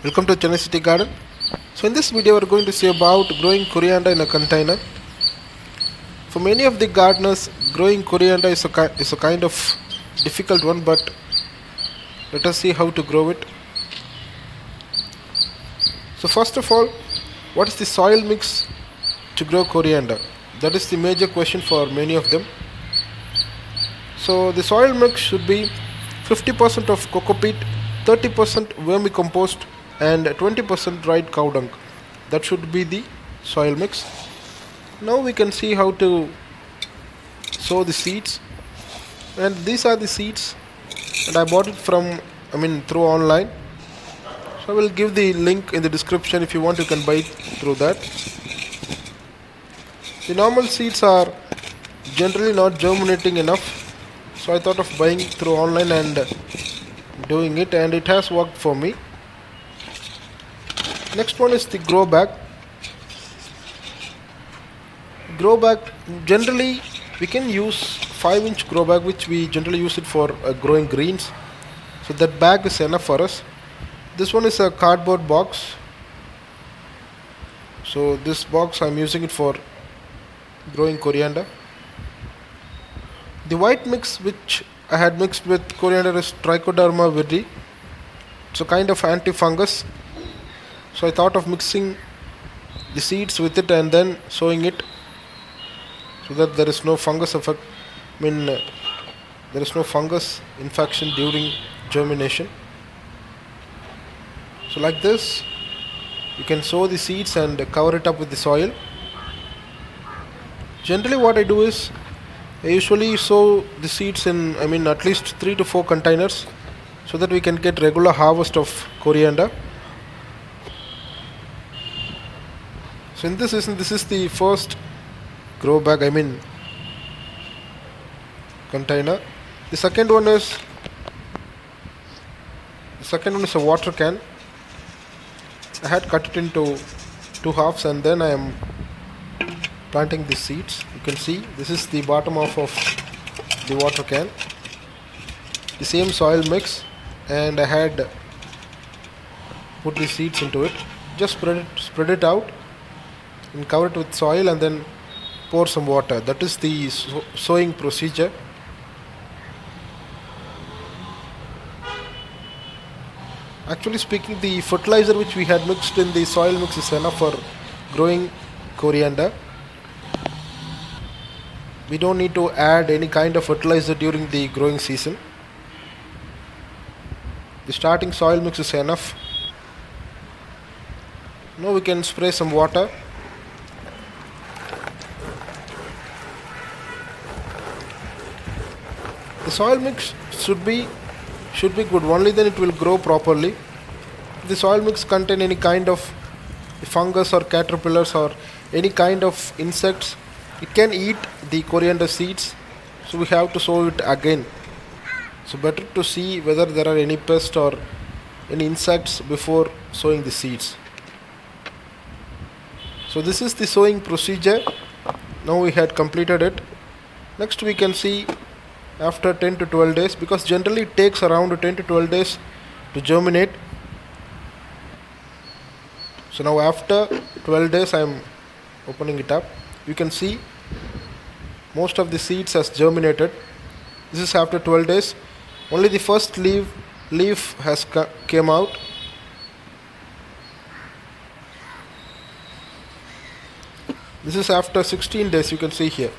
Welcome to Chennai City Garden. So in this video we are going to see about growing coriander in a container. For many of the gardeners, growing coriander is a kind of difficult one, but let us see how to grow it. So first of all, what is the soil mix to grow coriander? That is the major question for many of them. So the soil mix should be 50% of Cocopeat, 30% vermicompost and 20% dried cowdung. That should be the soil mix. Now we can see how to sow the seeds, and these are the seeds, and I bought it through online. So I will give the link in the description. If you want, you can buy it through that. The normal seeds are generally not germinating enough, so I thought of buying through online and doing it, and it has worked for me. Next one is the grow bag. Grow bag, generally we can use 5-inch grow bag, which we generally use it for growing greens. So that bag is enough for us. This one is a cardboard box. So this box I'm using it for growing coriander. The white mix which I had mixed with coriander is Trichoderma viride. It's a kind of anti-fungus. So I thought of mixing the seeds with it and then sowing it, so that there is no fungus effect. There is no fungus infection during germination. So like this, you can sow the seeds and cover it up with the soil. Generally what I do is, I usually sow the seeds in at least 3 to 4 containers, so that we can get regular harvest of coriander. So in this is the first grow bag, container. The second one is a water can. I had cut it into 2 halves, and then I am planting the seeds. You can see this is the bottom half of the water can. The same soil mix, and I had put the seeds into it. Just spread it out and cover it with soil, and then pour some water. That is the sowing procedure. Actually speaking, the fertilizer which we had mixed in the soil mix is enough for growing coriander. We don't need to add any kind of fertilizer during the growing season. The starting soil mix is enough. Now we can spray some water. The soil mix should be good, only then it will grow properly. If the soil mix contain any kind of fungus or caterpillars or any kind of insects, it can eat the coriander seeds, so we have to sow it again. So better to see whether there are any pests or any insects before sowing the seeds. So this is the sowing procedure. Now we had completed it. Next we can see after 10 to 12 days, because generally it takes around 10 to 12 days to germinate. So now after 12 days I am opening it up. You can see most of the seeds has germinated. This is after 12 days. Only the first leaf has came out. This is after 16 days. You can see here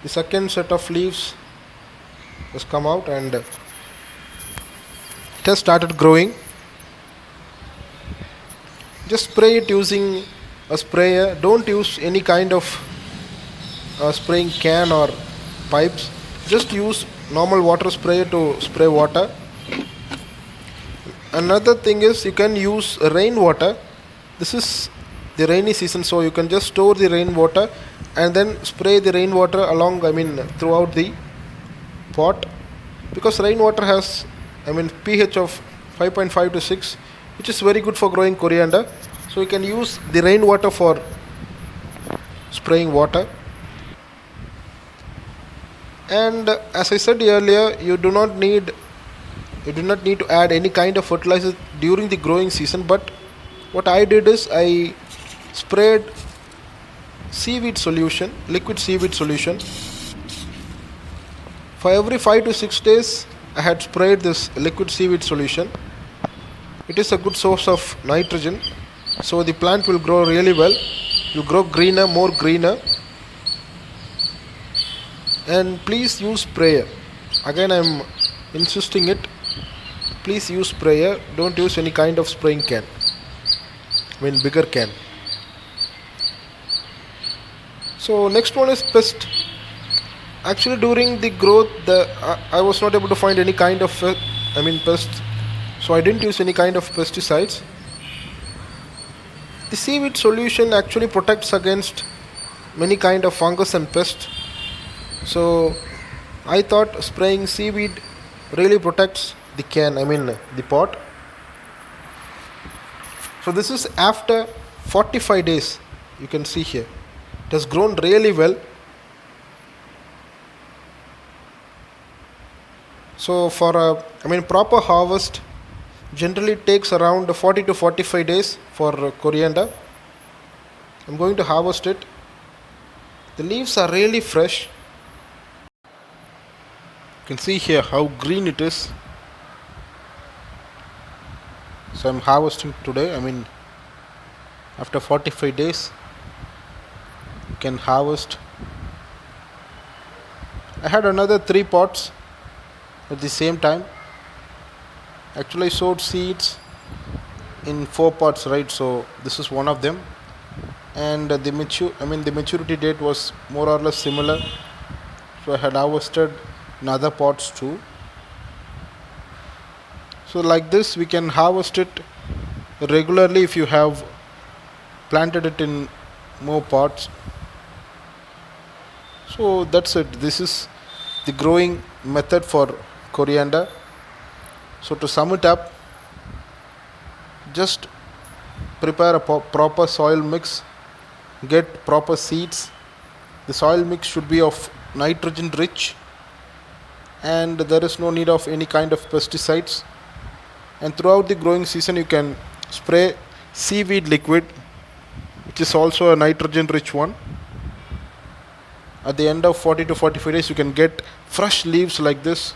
the second set of leaves has come out, and it has started growing. Just spray it using a sprayer. Don't use any kind of spraying can or pipes. Just use normal water sprayer to spray water. Another thing is, you can use rainwater. This is the rainy season, so you can just store the rainwater and then spray the rainwater along throughout the pot, because rainwater has pH of 5.5 to 6, which is very good for growing coriander. So you can use the rainwater for spraying water. And as I said earlier, you do not need to add any kind of fertilizer during the growing season, but what I did is I sprayed seaweed solution, liquid seaweed solution. For every 5 to 6 days I had sprayed this liquid seaweed solution. It is a good source of nitrogen, so the plant will grow really well. It will grow greener, more greener. And please use sprayer. Again, I am insisting it. Please use sprayer. Don't use any kind of spraying can. Bigger can. So next one is pest. Actually, during the growth, I was not able to find any kind of pest. So I didn't use any kind of pesticides. The seaweed solution actually protects against many kind of fungus and pests. So I thought spraying seaweed really protects the can, the pot. So this is after 45 days. You can see here. It has grown really well. So for a proper harvest, generally it takes around 40 to 45 days for coriander. I'm going to harvest it. The leaves are really fresh. You can see here how green it is. So I'm harvesting today. After 45 days you can harvest. I had another 3 pots at the same time. Actually I sowed seeds in 4 pots, right? So this is one of them, and the maturity date was more or less similar. So I had harvested in other pots too. So like this we can harvest it regularly if you have planted it in more pots. So that's it. This is the growing method for coriander. So to sum it up, just prepare a proper soil mix, get proper seeds. The soil mix should be of nitrogen rich, and there is no need of any kind of pesticides. And throughout the growing season you can spray seaweed liquid, which is also a nitrogen rich one. At the end of 40 to 45 days you can get fresh leaves like this.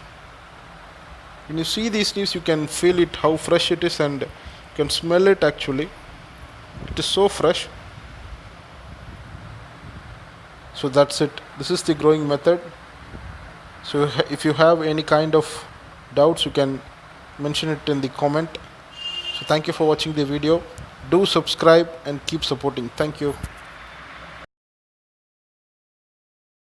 When you see these leaves you can feel it, how fresh it is, and you can smell it actually. It is so fresh. So that's it. This is the growing method. So if you have any kind of doubts you can mention it in the comment. So thank you for watching the video. Do subscribe and keep supporting. Thank you.